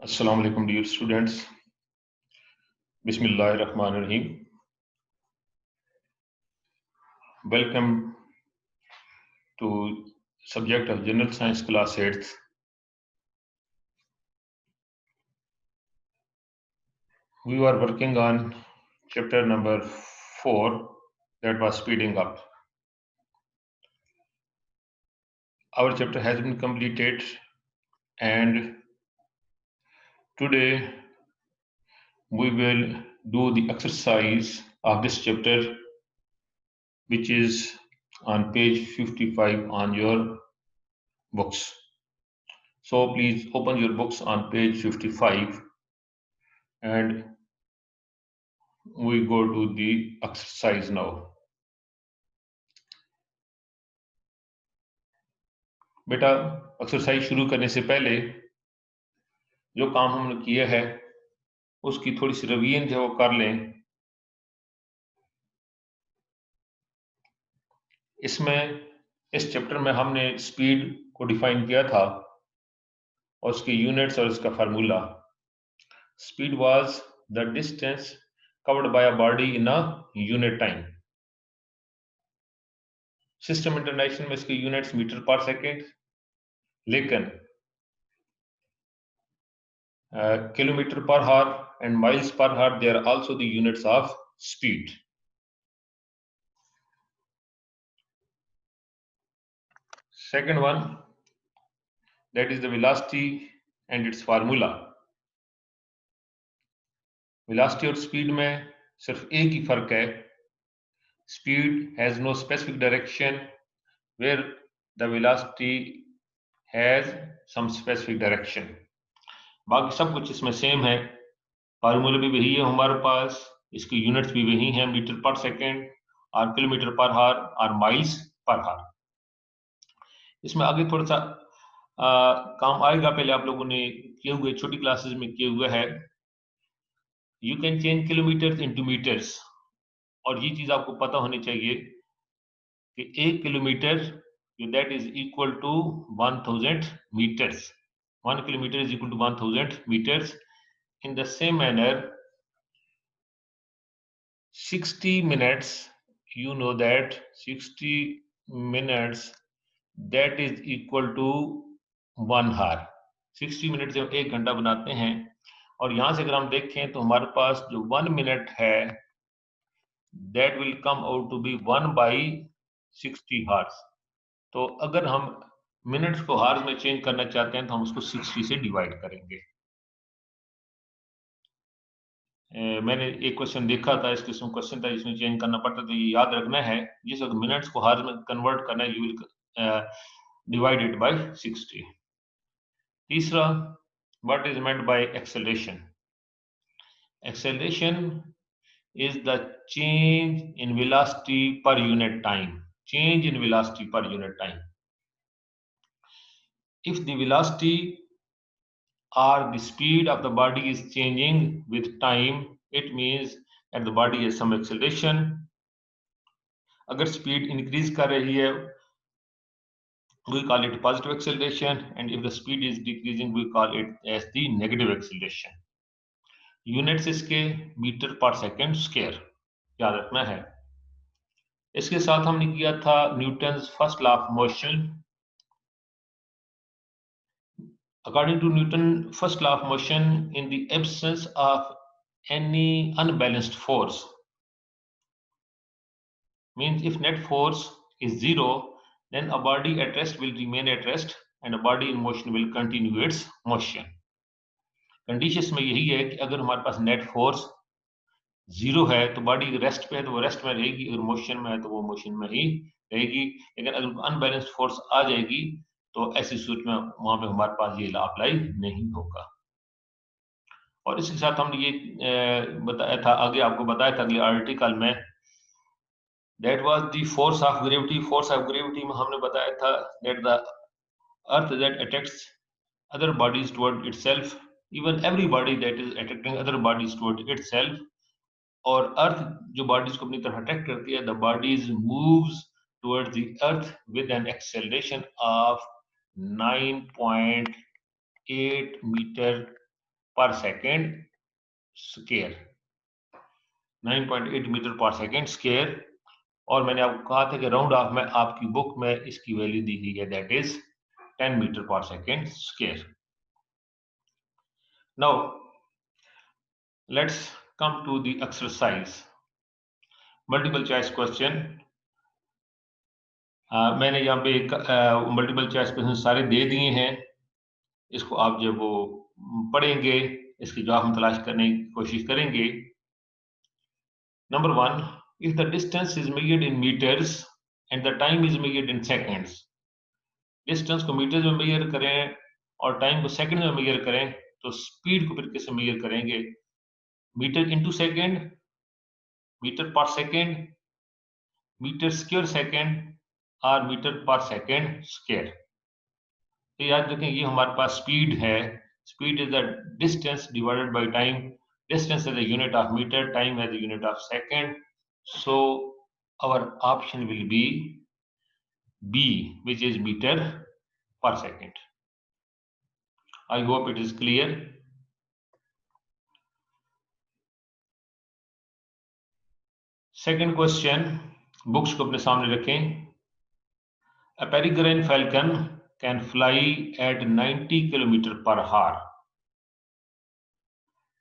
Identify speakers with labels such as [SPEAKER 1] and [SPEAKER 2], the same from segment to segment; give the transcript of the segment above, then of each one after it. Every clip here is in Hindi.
[SPEAKER 1] Assalamu alaikum dear students. Bismillahirrahmanirrahim. Welcome to subject of General Science class 8th. We were working on chapter number 4, that was speeding up. Our chapter has been completed, and today we will do the exercise of this chapter, which is on page 55 on your books. So please open your books on page 55 and we go to the exercise now. बेटा एक्सरसाइज शुरू करने से पहले जो काम हमने किया है उसकी थोड़ी सी रिवीजन जो वो कर लें। इसमें इस चैप्टर में हमने स्पीड को डिफाइन किया था और उसके यूनिट्स और उसका formula. Speed was the distance covered by a body in a unit time. System international में इसके यूनिट्स मीटर पर सेकेंड, लेकिन kilometer per hour and miles per hour, they are also the units of speed. Second one, that is the velocity and its formula. Velocity और speed में सिर्फ एक ही फर्क है. Speed has no specific direction, where the velocity has some specific direction. बाकी सब कुछ इसमें सेम है. फार्मूला भी वही है हमारे पास, इसकी यूनिट्स भी वही हैं, मीटर पर सेकेंड और किलोमीटर पर आवर और माइल्स पर आवर. इसमें आगे थोड़ा सा काम आएगा, पहले आप लोगों ने किए हुए छोटी क्लासेस में किए हुए है. You can change kilometres into metres, और ये चीज आपको पता होनी चाहिए कि 1 kilometre that is equal to 1000 metres. 1 kilometre is equal to 1000 metres. In the same manner 60 minutes, you know that 60 minutes that is equal to 1 hour. 60 minute जब 1 घंटा बनाते हैं, और यहां से अगर हम देखें तो हमारे पास जो 1 मिनट है that will come out to be 1 by 60 hours. तो अगर हम मिनट्स को हार्स में चेंज करना चाहते हैं तो हम उसको 60 से डिवाइड करेंगे. मैंने एक क्वेश्चन देखा था, इस किस्म क्वेश्चन था जिसमें चेंज करना पड़ता, तो ये याद रखना है, जिस वक्त मिनट्स को हार्स में कन्वर्ट करना है you will divide it by 60. तीसरा, what is meant by acceleration? Acceleration is the change in velocity per unit time. Change in velocity per unit time. If the velocity or the speed of the body is changing with time, it means that the body has some acceleration. अगर speed increase कर रही है, we call it positive acceleration, and if the speed is decreasing, we call it as the negative acceleration. Units इसके मीटर पर सेकेंड स्क्वायर याद रखना है. इसके साथ हमने किया था Newton's first law of motion. According to Newton first law of motion, in the absence of any unbalanced force, means if net force is zero, then a body at rest will remain at rest and a body in motion will continue its motion. Conditions में यही है कि अगर हमारे पास नेट फोर्स जीरो है तो बॉडी रेस्ट पे है तो वो रेस्ट में रहेगी, अगर मोशन में है तो वो मोशन में ही रहेगी. लेकिन अगर अनबैलेंस्ड फोर्स आ जाएगी तो ऐसी सूरत में वहां पे हमारे पास ये लॉ अप्लाई नहीं होगा. और इसके साथ हमने ये बताया था, आगे आपको बताया था अगले आर्टिकल में, that was the force of gravity. Force of gravity में हमने बताया था that the earth that attracts other bodies toward itself, even every body that is attracting other bodies toward itself. और अर्थ जो बॉडीज को अपनी तरफ अट्रैक्ट करती है, the bodies moves towards the earth with an acceleration of 9.8 metre per second square, 9.8 metre per second square. और मैंने आपको कहा था कि राउंड ऑफ में आपकी बुक में इसकी वैल्यू दी गई है, that is 10 metre per second square. Now let's come to the exercise multiple choice question. मैंने यहाँ पे मल्टीपल चॉइस क्वेश्चन सारे दे दिए हैं। इसको आप जब वो पढ़ेंगे, इसके जवाब हम तलाश करने की कोशिश करेंगे। Number 1, if the distance is measured in meters and the time is measured in seconds, distance को मीटर में मेजर करें और टाइम को सेकंड में मेजर करें, तो स्पीड को फिर कैसे मेजर करेंगे? Metre into second, metre per second, metre square second और मीटर पर सेकंड स्क्वायर। तो याद रखें, ये हमारे पास स्पीड है। Speed is the distance divided by time. Distance is the unit of metre, time is the unit of second. So our option will be B, which is meter per second. I hope it is clear. Second question, books को अपने सामने रखें। A peregrine falcon can fly at 90 km per hour.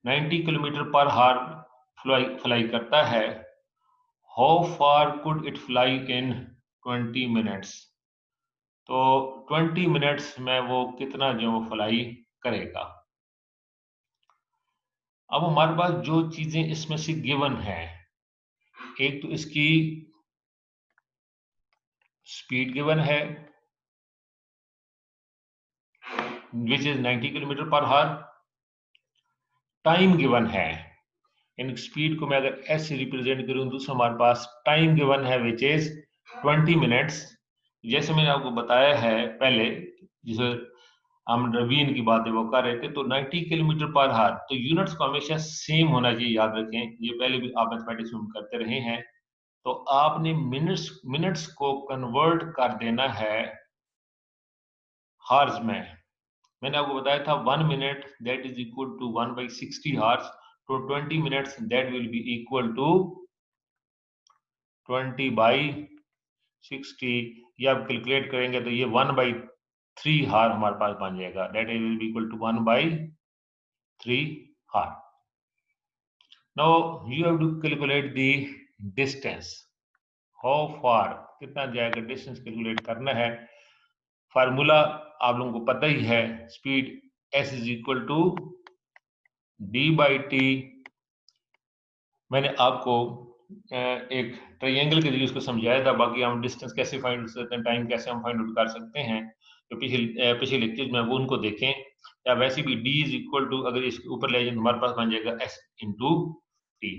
[SPEAKER 1] 90 km per hour fly करता है। How far could it fly in 20 minutes? तो 20 मिनट्स में वो कितना जो फ्लाई करेगा? अब हमारे पास जो चीजें इसमें से गिवन है, एक तो इसकी स्पीड गिवन है which is 90 kilometre per our. Time given है, इन स्पीड को मैं अगर ऐसे रिप्रेजेंट करूं तो हमारे पास टाइम गिवन है विच इज 20 मिनट्स। जैसे मैंने आपको बताया है पहले, जिसे हम रवीन की बातें वो कर रहे थे, तो 90 किलोमीटर पर आवर, तो यूनिट्स को हमेशा सेम होना चाहिए, याद रखें। ये पहले भी आप मैथमेटिक्स में करते रहे हैं। तो आपने मिनट्स को कन्वर्ट कर देना है हार्स में। मैंने आपको बताया था 1 minute that is equal to 1/60 hours, तो 20 minutes that will be equal to 20/60। ये आप कैलकुलेट करेंगे तो ये 1/3 हार हमारे पास बन जाएगा, that is will be equal to 1/3 hour. Now you have to calculate the distance, how far, कितना जाएगा, डिस्टेंस कैलकुलेट करना है। फार्मूला आप लोगों को पता ही है, speed s is equal to d/t। मैंने आपको एक ट्रायंगल के जरिए उसको समझाया था। बाकी हम डिस्टेंस कैसे फाइंड कर सकते हैं, टाइम कैसे हम फाइंड आउट कर सकते हैं, तो पिछले लेक्चर में वो उनको देखें। या वैसे भी d इज इक्वल टू, अगर इसके ऊपर ले जाए हमारे पास बन जाएगा s इंटू टी।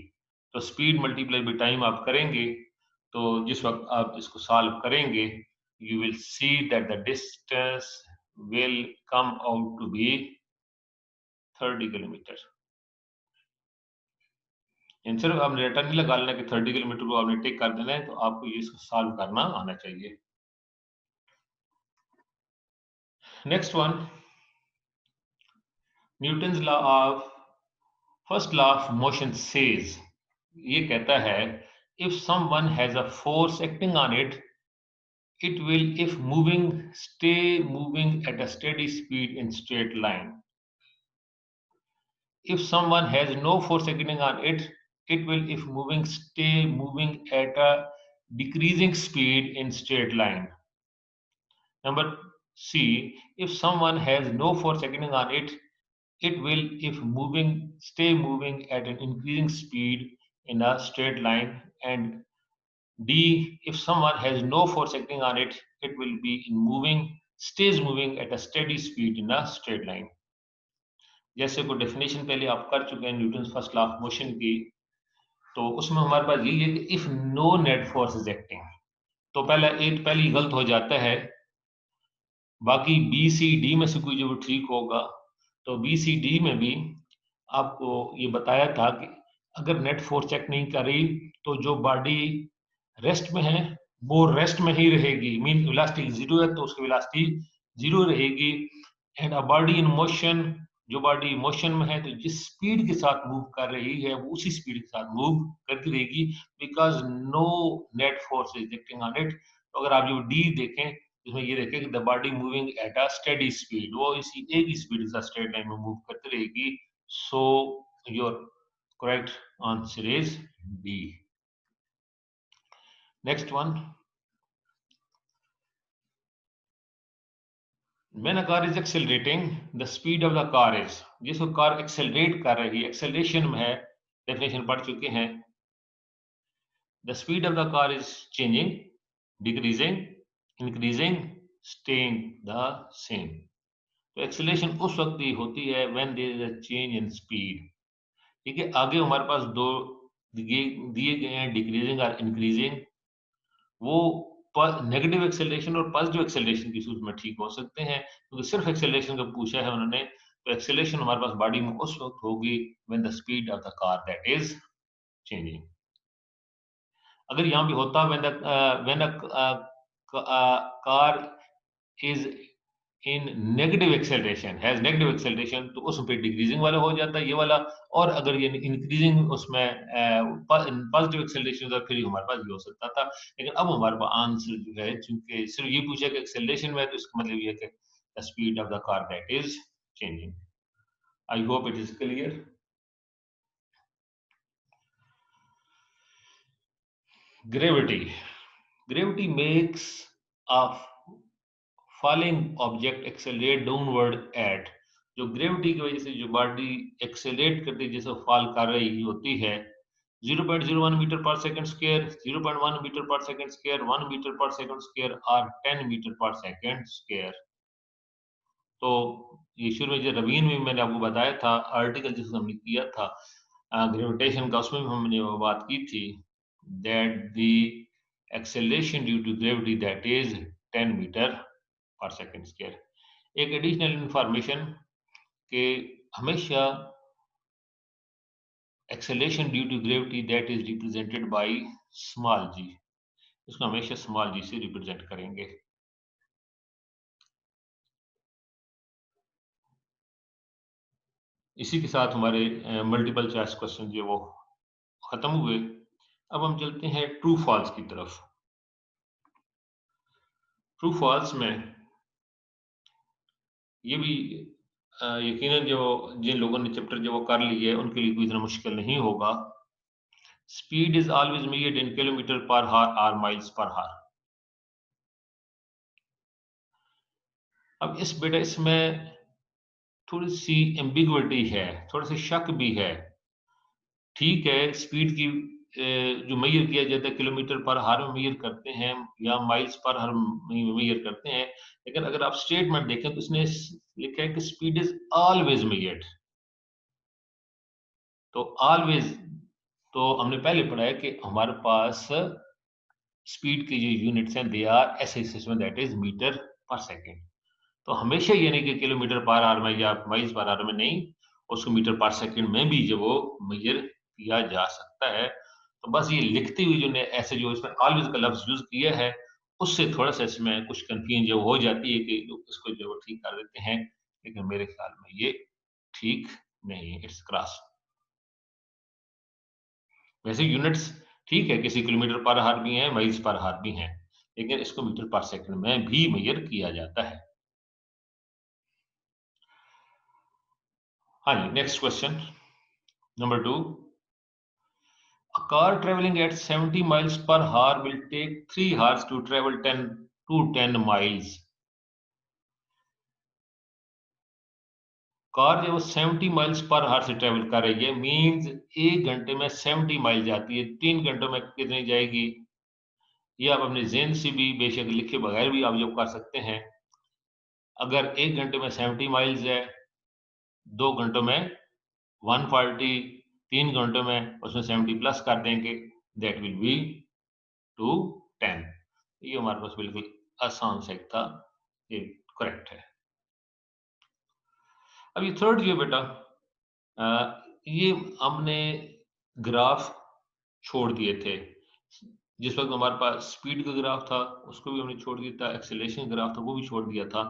[SPEAKER 1] तो स्पीड मल्टीप्लाई बाई टाइम आप करेंगे, तो जिस वक्त आप इसको सॉल्व करेंगे you will see that the distance will come out to be 30 kilometre. सिर्फ आपने रिटर्न नहीं लगा लेना कि 30 किलोमीटर को आपने टिक कर देना है, तो आपको ये इसको सॉल्व करना आना चाहिए। Next one, Newton's law of first law of motion says, ये कहता है if someone has a force acting on it, it will, if moving, stay moving at a steady speed in straight line. If someone has no force acting on it, it will, if moving, stay moving at a decreasing speed in straight line. Number C, if someone has no force acting on it, it will, if moving, stay moving at an increasing speed in a straight line. And D, if someone has no force acting on it, it will be in moving, stays moving at a steady speed in a straight line. जैसे को डेफिनेशन पहले आप कर चुके हैं Newton's first law of motion की, तो उसमें हमारे पास यही है कि if no net force is acting, तो पहली गलत हो जाता है। बाकी बी सी डी में से कोई जो ठीक होगा, तो बी सी डी में भी आपको ये बताया था कि अगर नेट फोर्स चेक नहीं करी तो जो बॉडी रेस्ट में है वो रेस्ट में ही रहेगी, मीन वेलोसिटी जीरो है तो उसकी वेलोसिटी जीरो रहेगी। And a body in motion जो बॉडी मोशन में है तो जिस स्पीड के साथ मूव कर रही है वो उसी स्पीड के साथ मूव करती रहेगी, because no net force is acting on it. तो अगर आप जो डी देखें इसमें ये देखें कि the body moving at a steady speed, वो इसी एक ही स्पीड के साथ स्ट्रेट लाइन में मूव करती रहेगी। So your correct answer is B. Next one, when a car is accelerating the speed of the car is, जिसको कार एक्सेलरेट कर रही है, एक्सेलरेशन में है, डेफिनेशन पढ़ चुके हैं। the speed of the car is changing, decreasing, increasing, staying the same। तो एक्सेलरेशन उस वक्त ही होती है when there is a change in speed। ठीक है, आगे हमारे पास दो दिए गए हैं, डिक्रीजिंग और इंक्रीजिंग। वो नेगेटिव एक्सेलरेशन और पॉजिटिव एक्सेलरेशन की सूरत में ठीक हो सकते हैं, क्योंकि सिर्फ एक्सेलरेशन का पूछा है उन्होंने। तो एक्सेलरेशन हमारे पास बॉडी में उस वक्त होगी when the speed of the car that is changing. अगर यहाँ भी होता when car is in negative acceleration, has negative acceleration, तो उस पे डिक्रीजिंग वाला हो जाता है ये वाला। और अगर ये इंक्रीजिंग उसमें पॉजिटिव एक्सेलरेशन था फिर हमारे पास ये हो सकता था। लेकिन अब हमारे पास आंसर जो है, चूंकि सिर्फ ये पूछा कि एक्सेलरेशन में है, तो इसका मतलब ये है कि the speed of the car that is changing. I hope it is clear. Gravity, gravity makes a falling object accelerate downward at, जो ग्रेविटी की वजह से जो बॉडी एक्सेलरेट करती है, जैसे फॉल कर रही होती है, 0.01 metre per second square, 0.1 metre per second square, 1 metre per second square और 10 मीटर पर सेकंड स्क्वायर। तो ये शुरू में जो रवीन में मैंने आपको बताया था आर्टिकल जिसको हमने किया था ग्रेविटेशन का, उसमें भी हमने वो बात की थी that the acceleration due to gravity that is 10 metre per second square. एक एडिशनल इंफॉर्मेशन के हमेशा acceleration due to gravity that is represented by small G, इसको हमेशा स्मॉल जी से रिप्रेजेंट करेंगे। इसी के साथ हमारे मल्टीपल चॉइस क्वेश्चन जो वो खत्म हुए। अब हम चलते हैं ट्रू फॉल्स की तरफ। ट्रू फॉल्स में ये भी यकीनन जो जिन लोगों ने चैप्टर जो वो कर लिए है उनके लिए कोई इतना मुश्किल नहीं होगा। Speed is always measured in kilometre पर हार और माइल्स पर हार। अब इस बेटा इसमें थोड़ी सी एम्बिग्विटी है, थोड़ा सा शक भी है। ठीक है, स्पीड की जो मेजर किया जाता है किलोमीटर पर हार में मेजर करते हैं या माइल्स पर हार में मेजर करते हैं, लेकिन अगर आप स्टेटमेंट देखें तो इसने लिखा है कि स्पीड इज ऑलवेज मेजर्ड। तो ऑलवेज, तो हमने पहले पढ़ा है कि हमारे पास स्पीड की जो यूनिट्स हैं they are SI system that is metre per second. तो हमेशा ये नहीं कि किलोमीटर पर आवर में या माइल्स पर आवर में, नहीं, उसको मीटर पर सेकंड में भी जो वो मेजर किया जा सकता है। तो बस ये लिखते हुए जो ने ऐसे जो इसमें ऑलवेज का लफ्ज यूज किया है उससे थोड़ा सा इसमें कुछ कंफ्यूजन जो हो जाती है कि लोग इसको जो ठीक कर देते हैं, लेकिन मेरे ख्याल में ये ठीक नहीं है, इट्स क्रॉस। वैसे यूनिट्स ठीक है, किसी किलोमीटर पर हार भी हैं, माइल्स पर हार भी हैं, लेकिन इसको मीटर पर सेकंड में भी मेजर किया जाता है। हाँ जी, next question number 2। A car traveling at 70 miles per hour will take 3 hours to travel 10 miles. Car जो 70 माइल्स पर आवर से ट्रेवल कर रही है, मींस 1 घंटे में 70 माइल जाती है। 3 घंटों में कितनी जाएगी? ये आप अपने ज़हन से भी बेशक लिखे बगैर भी आप जो कर सकते हैं। अगर 1 घंटे में 70 माइल्स है, 2 घंटों में 140, 3 घंटों में उसमें 70 प्लस कर देंगे, दैट विल बी 210। ये हमारे पास बिल्कुल आसान सा एक था, ये करेक्ट है। अब ये थर्ड जो है बेटा, ये हमने ग्राफ छोड़ दिए थे। जिस वक्त हमारे पास स्पीड का ग्राफ था उसको भी हमने छोड़ दिया था, एक्सेलरेशन ग्राफ था वो भी छोड़ दिया था।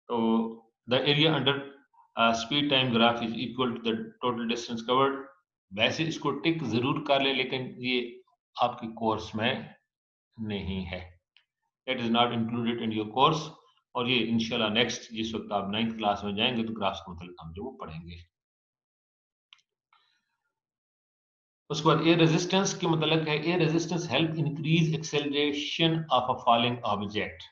[SPEAKER 1] तो the area under speed time graph is equal to the total distance covered. वैसे इसको टिक जरूर कर ले, लेकिन ये आपके कोर्स में नहीं है, it is not included in your course. और ये इंशाल्लाह नेक्स्ट जिस वक्त आप 9th क्लास में जाएंगे तो ग्राफ्स के मतलब हम जो वो पढ़ेंगे। उसके बाद ए रेजिस्टेंस के मतलब है, air resistance help increase acceleration of a falling object.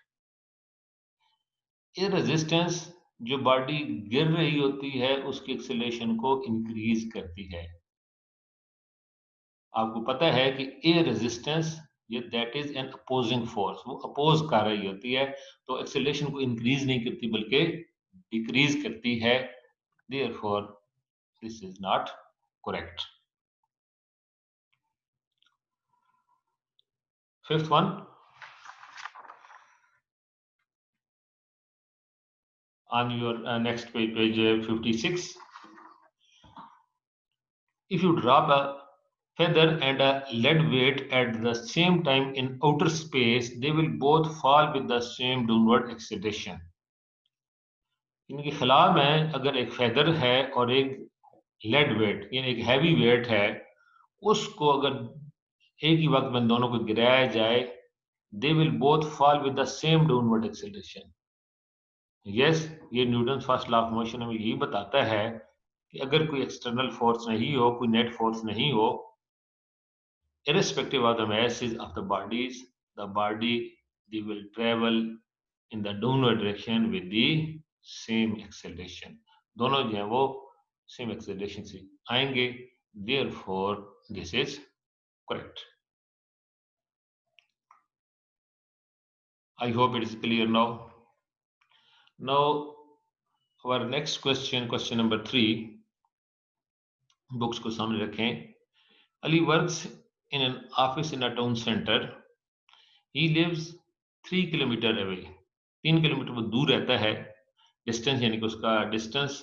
[SPEAKER 1] Air resistance जो बॉडी गिर रही होती है उसकी एक्सेलरेशन को इंक्रीज करती है। आपको पता है कि ए रेजिस्टेंस ये that is an opposing force, वो अपोज कर रही होती है, तो एक्सेलरेशन को इंक्रीज नहीं करती बल्कि डिक्रीज करती है। Therefore this is not correct. Fifth one, on your next page, page 56. If you drop a feather and a lead weight at the same time in outer space, they will both fall with the same downward acceleration. इनके खिलाफ में अगर एक फेदर है और एक लेड वेट यानी एक हैवी वेट है, उसको अगर एक ही वक्त में दोनों को गिराया जाए, they will both fall with the same downward acceleration. Yes, ये Newton first law of motion हमें यही बताता है कि अगर कोई एक्सटर्नल फोर्स नहीं हो, कोई नेट फोर्स नहीं हो, irrespective of the masses of the bodies, the body they will travel in the downward direction with the same acceleration. दोनों जो है वो सेम एक्सेलरेशन से आएंगे, therefore this is correct. I hope it is clear now. Now our next question, question number 3, books को सामने रखें। Ali works in an office in a town center. He lives 3 kilometer away. 3 kilometre वो दूर रहता है। डिस्टेंस यानी कि उसका डिस्टेंस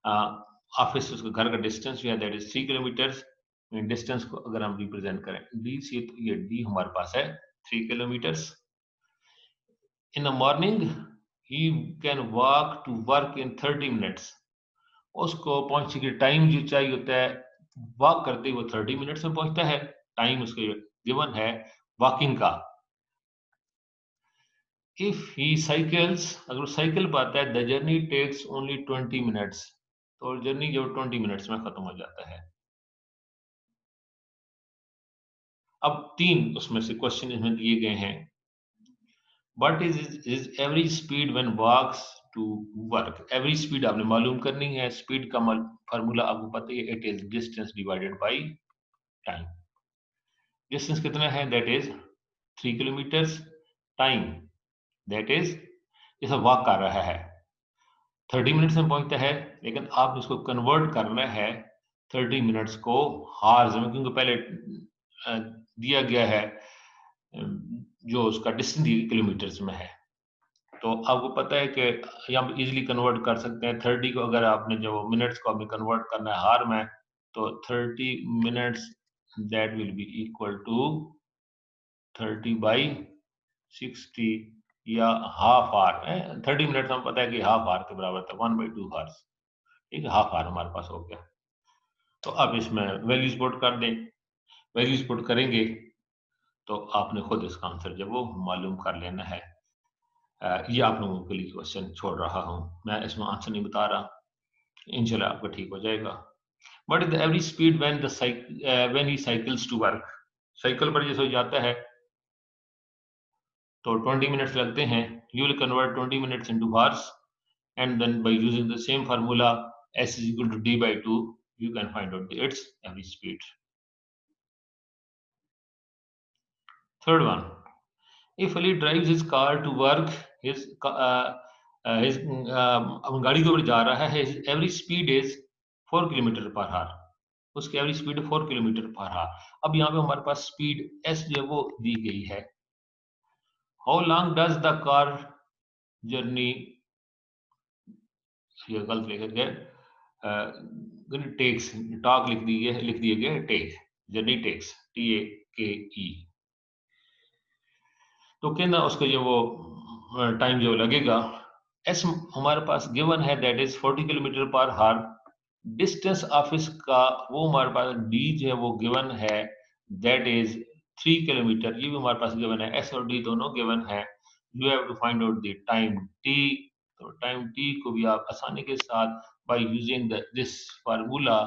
[SPEAKER 1] ऑफिस से उसका घर का डिस्टेंस जो है दैट इज 3 किलोमीटर्स। डिस्टेंस को अगर हम रिप्रेजेंट करें डी से, तो ये डी हमारे पास है 3 kilometres. In the morning he can walk to work in 30 minutes. उसको पहुंचने के टाइम जो चाहिए होता है वॉक करते ही वो 30 मिनट्स में पहुंचता है। टाइम उसको गिवन है वॉकिंग का। इफ ही साइकिल्स, अगर साइकिल पर आता है, the journey takes only 20 minutes, तो जर्नी जो 20 मिनट्स में खत्म हो जाता है। अब 3 उसमें से क्वेश्चन इसमें दिए गए हैं। What is average speed when walks to work. Average speed आपने मालूम करनी है। स्पीड का फार्मूला आपको पता है, it is distance divided by time. Distance कितना है, that is 3 kilometres. Time that is जैसा वॉक कर रहा है 30 मिनट्स में पहुंचता है, लेकिन आप इसको कन्वर्ट करना है 30 मिनट्स को हार्स में, क्योंकि पहले दिया गया है जो उसका डिस्टेंस किलोमीटर्स में है। तो आपको पता है कि यहाँ पे इजीली कन्वर्ट कर सकते हैं 30 को, अगर आपने जो मिनट्स को आपने कन्वर्ट करना है हार में, तो 30 minutes that will be equal to 30 by 60 या हाफ आवर। 30 मिनट हम पता है कि हाफ आवर के बराबर था, 1/2 आवर्स। ठीक है, हाफ आवर हमारे पास हो गया। तो अब इसमें वैल्यूज पुट कर दें। वैल्यूज पुट करेंगे तो आपने खुद इसका आंसर जब वो मालूम कर लेना है। ये आप लोगों के लिए क्वेश्चन छोड़ रहा हूँ, मैं इसमें आंसर नहीं बता रहा, इंशाल्लाह आपका ठीक हो जाएगा। What is the average speed when he cycles to work. Cycle पर जैसे जाता है तो 20 मिनट्स लगते हैं। You will convert 20 minutes into hours and then by using the same formula s is equal to d by 2 you can find out its average speed. Third one, if Ali drives his car to work, his गाड़ी के ऊपर जा रहा है, his average speed is 4 kilometre per hour. उसकी average speed 4 kilometre per hour. अब यहाँ पे हमारे पास स्पीड s जो है वो दी गई है। How long does the car journey, ये गलत लिखा गया, टेक्स, टॉक लिख दिए गए टेक, जर्नी टेक्स TAKE। तो कहना उसका जो वो टाइम जो लगेगा एस हमारे पास गिवन है दैट इज 40 किलोमीटर पर हार। डिस्टेंस ऑफिस का वो हमारे पास डी जो है वो गिवन है दैट इज 3 किलोमीटर, ये भी हमारे पास गिवन है। एस और डी दोनों गिवन है। You have to find out the time T. तो टाइम टी को भी आप आसानी के साथ by using this formula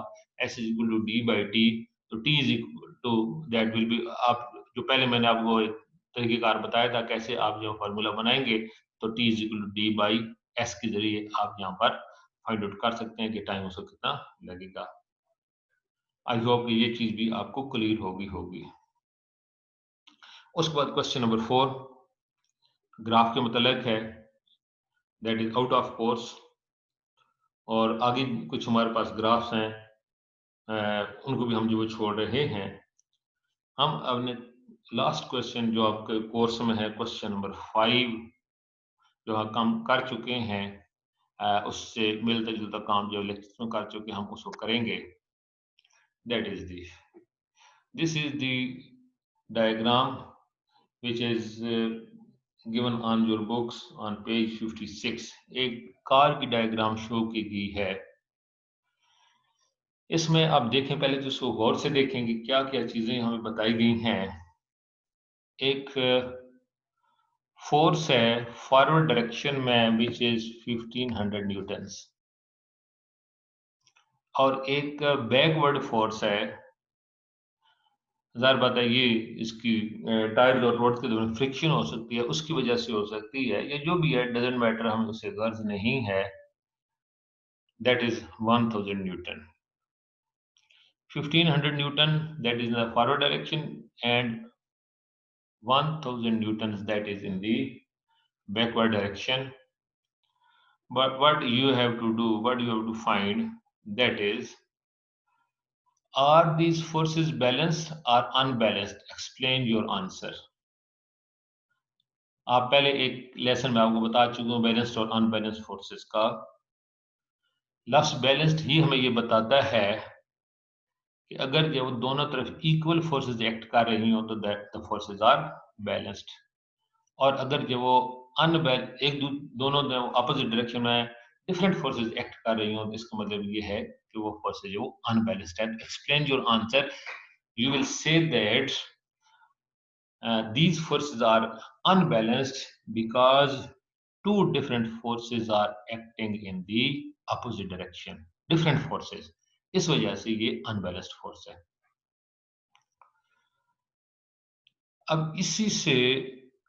[SPEAKER 1] S is equal to D by T. तो T is equal to that will be, आप जो पहले मैंने आपको एक तरीकेकार बताया था कैसे आप जो फार्मूला बनाएंगे, तो T is equal to D by S के जरिए आप यहाँ पर फाइंड आउट कर सकते हैं कि टाइम उसको कितना लगेगा। आई होप कि ये चीज भी आपको क्लियर होगी। उसके बाद क्वेश्चन नंबर 4 ग्राफ के मतलब है that is out of course. और आगे कुछ हमारे पास ग्राफ्स हैं, उनको भी हम जो छोड़ रहे हैं। हम अपने लास्ट क्वेश्चन जो आपके कोर्स में है क्वेश्चन नंबर 5 जो हम कर चुके हैं, उससे मिलता जुलता काम जो लेक्चर में कर चुके हम उसको करेंगे। That is this is the diagram which is given on your books on page 56। एक कार की डायग्राम शो की गई है। इसमें आप देखें, पहले तो इसको गौर से देखेंगे क्या क्या चीजें हमें बताई गई हैं। एक फोर्स है फॉरवर्ड डायरेक्शन में विच इज 1500 न्यूटन्स, और एक बैकवर्ड फोर्स है। ज़ाहिर बात है ये इसकी टायर और रोड के दौरान फ्रिक्शन हो सकती है, उसकी वजह से हो सकती है, या जो भी है डजेंट मैटर, हमें उससे गर्ज नहीं है। That is 1000 Newton. 1500 Newton that is in the forward direction and 1000 Newton that is in the backward direction. But what you have to do, what you have to find, that is, are these forces balanced or unbalanced? Explain your answer. आप पहले एक लेसन में आपको बता चुके हूँ बैलेंस्ड और अनबैलेंस्ड फोर्सेस का। लफ्ज बैलेंस्ड ही हमें ये बताता है कि अगर जब दोनों तरफ इक्वल फोर्सेस एक्ट कर रही हो तो that the forces are balanced. और अगर जब वो दोनों अपोजिट डायरेक्शन में डिफरेंट फोर्सेस एक्ट कर रही हो तो इसका मतलब ये है कि वो फोर्सेस जो अनबैलेंस्ड है। Explain your answer, you will say that these forces are unbalanced because two different forces are acting in the opposite direction, different forces, इस वजह से ये unbalanced force है। अब इसी से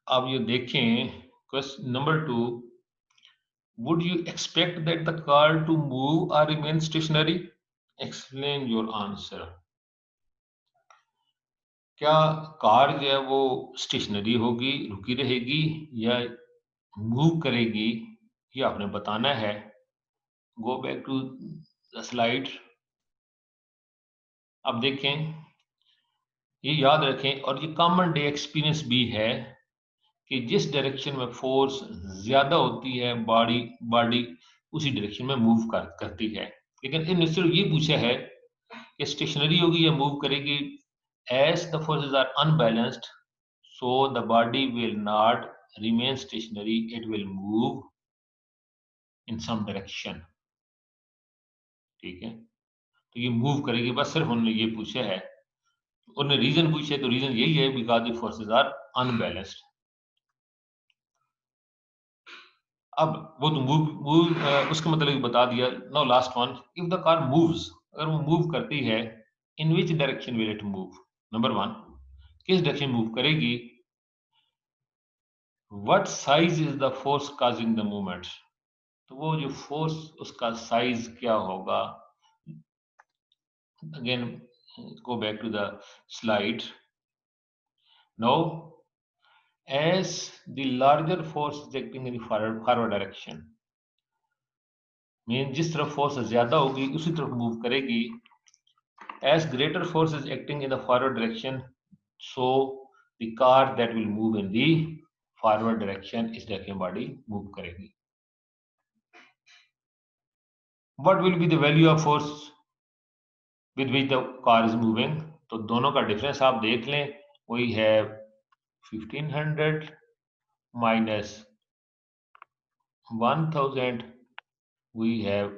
[SPEAKER 1] आप ये देखें question number 2, would you expect that the car to move or remain stationary? Explain your answer। क्या कार जो है वो स्टेशनरी होगी, रुकी रहेगी, या मूव करेगी, ये आपने बताना है। Go back to the slide. अब देखें, ये याद रखें और ये कॉमन डे एक्सपीरियंस भी है कि जिस डायरेक्शन में फोर्स ज्यादा होती है बॉडी बॉडी उसी डायरेक्शन में मूव करती है। लेकिन इनने सिर्फ ये पूछा है कि स्टेशनरी होगी या मूव करेगी। As the forces are unbalanced so the body will not remain stationary, it will move in some direction। ठीक है, तो ये मूव करेगी, बस सिर्फ उन्होंने ये पूछा है। उन्होंने रीजन पूछे तो रीजन यही है because the forces are unbalanced. अब वो तो मूव उसका मतलब बता दिया। Now last one, if the car moves, अगर वो मूव करती है, in which direction will it move? Number 1, किस डायरेक्शन मूव करेगी? What size is the force causing the movement? तो वो जो फोर्स उसका साइज क्या होगा? Again go back to the slide. Now, as the larger force is acting in the forward direction, mean जिस तरफ फोर्स ज्यादा होगी उसी तरफ मूव करेगी। as greater force is acting in the forward direction, so the car that will move in the forward direction इस डायरेक्शन बॉडी मूव करेगी। what will be the value of force with which the car is moving? तो दोनों का डिफरेंस आप देख लें, वही है 1500 माइनस 1000 we have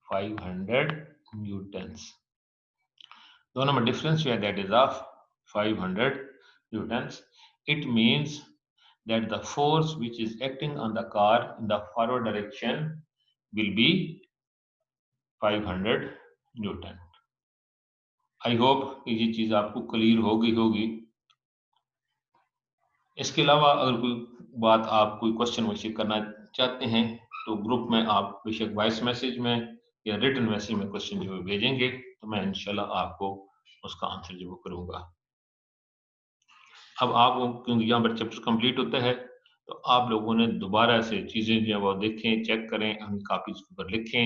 [SPEAKER 1] 500 newtons. दोनों में difference जो है that is of 500 newtons. It means that the force which is acting on the car in the forward direction will be 500 Newton. I hope ये चीज आपको क्लियर हो गई होगी। इसके अलावा अगर कोई बात आप कोई क्वेश्चन वैसे करना चाहते हैं तो ग्रुप में आप बेशक वॉइस मैसेज में या रिटन मैसेज में क्वेश्चन जो भेजेंगे तो मैं इंशाल्लाह आपको उसका आंसर जो करूंगा। अब आप क्योंकि यहाँ पर चैप्टर कंप्लीट होता है तो आप लोगों ने दोबारा से चीज़ें जो है वो देखें, चेक करें, अपनी कापीज के ऊपर लिखें।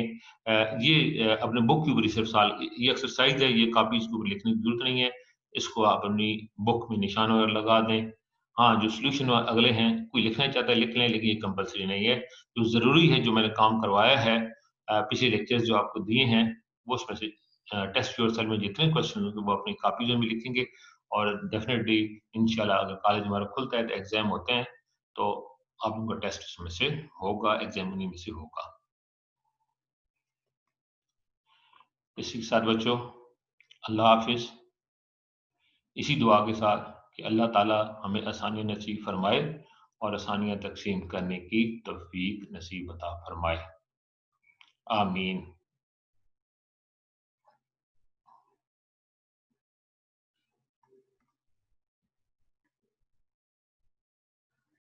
[SPEAKER 1] ये अपने बुक के ऊपर सिर्फ साल ये एक्सरसाइज है, ये कापीज के ऊपर लिखने की जरूरत नहीं है। इसको आप अपनी बुक में निशान वगैरह लगा दें। हाँ, जो सोल्यूशन अगले हैं कोई लिखना चाहता है लिख लें, लेकिन ये कंपलसरी नहीं है। जो ज़रूरी है, जो मैंने काम करवाया है पिछले लेक्चर्स जो आपको दिए हैं वो उसमें से टेस्ट योरसेल्फ में जितने क्वेश्चन होंगे वो अपनी कापीजों में लिखेंगे और डेफिनेटली इंशाल्लाह अगर कॉलेज हमारा खुलता है तो एग्जाम होते हैं तो आप उनका टेस्ट उसमें से होगा, एग्जाम उन्हीं में से होगा। इसी के साथ बच्चों अल्लाह हाफिज। इसी दुआ के साथ कि अल्लाह ताला हमें आसानियां नसीब फरमाए और आसानियां तकसीम करने की तौफीक नसीब अता फरमाए। आमीन।